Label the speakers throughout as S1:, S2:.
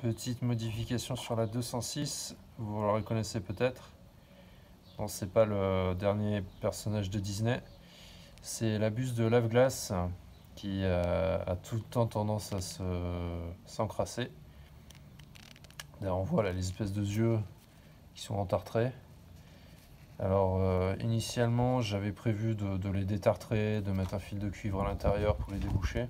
S1: Petite modification sur la 206, vous la reconnaissez peut-être. Bon, c'est pas le dernier personnage de Disney, c'est la buse de lave-glace qui a tout le temps tendance à s'encrasser. D'ailleurs, on voit là les espèces de yeux qui sont entartrés. Alors initialement j'avais prévu de les détartrer, de mettre un fil de cuivre à l'intérieur pour les déboucher.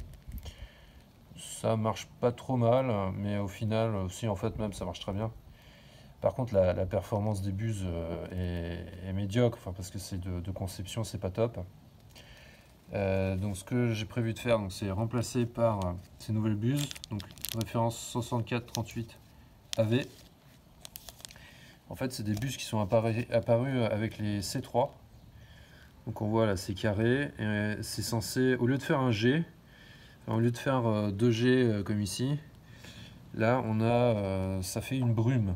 S1: Ça marche pas trop mal, mais au final, si en fait même ça marche très bien. Par contre la performance des buses est médiocre, enfin, parce que c'est de conception, c'est pas top. Donc ce que j'ai prévu de faire, c'est remplacer par ces nouvelles buses, donc référence 6438 AV. En fait c'est des buses qui sont apparues avec les C3. Donc on voit là c'est carré, et c'est censé, au lieu de faire un G, au lieu de faire 2 G comme ici, là on a, ça fait une brume.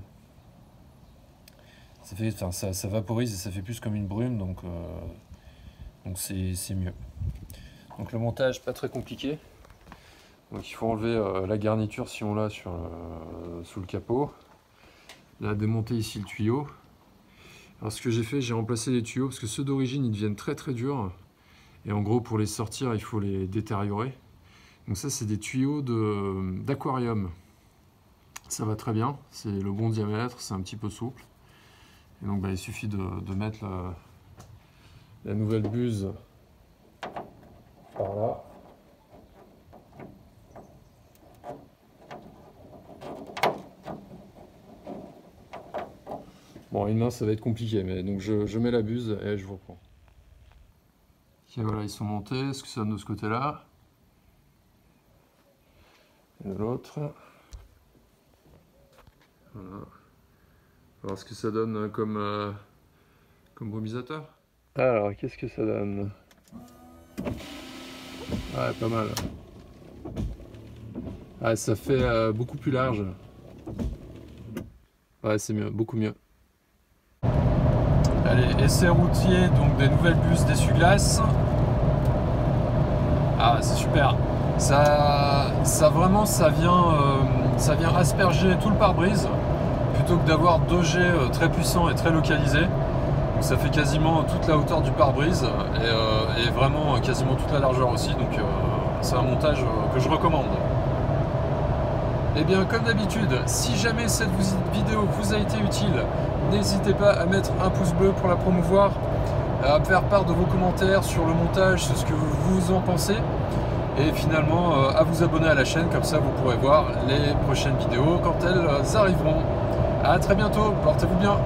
S1: Ça fait, enfin, ça vaporise et ça fait plus comme une brume, donc c'est mieux. Donc le montage pas très compliqué. Donc il faut enlever la garniture si on l'a sous le capot. Là, démonter ici le tuyau. Alors ce que j'ai fait, j'ai remplacé les tuyaux parce que ceux d'origine ils deviennent très durs. Et en gros pour les sortir il faut les détériorer. Donc ça c'est des tuyaux d'aquarium. Ça va très bien, c'est le bon diamètre, c'est un petit peu souple. Et donc il suffit de mettre la nouvelle buse par là. Bon, une main ça va être compliqué, mais donc je mets la buse et je vous reprends. Ok, voilà, ils sont montés. Est-ce que ça donne de ce côté-là? Et de l'autre. Voilà. Alors, ce que ça donne comme brumisateur? Alors, qu'est-ce que ça donne? Ouais, pas mal. Ah, ça fait beaucoup plus large. Ouais, c'est mieux, beaucoup mieux. Allez, essai routier, donc des nouvelles buses d'essuie-glace. Ah, c'est super. Ça vraiment, ça vient asperger tout le pare-brise plutôt que d'avoir 2 G très puissants et très localisés. Donc ça fait quasiment toute la hauteur du pare-brise et vraiment quasiment toute la largeur aussi. Donc c'est un montage que je recommande. Et bien comme d'habitude, si jamais cette vidéo vous a été utile, n'hésitez pas à mettre un pouce bleu pour la promouvoir, à me faire part de vos commentaires sur le montage, sur ce que vous en pensez, et finalement à vous abonner à la chaîne, comme ça vous pourrez voir les prochaines vidéos quand elles arriveront. A très bientôt, portez-vous bien.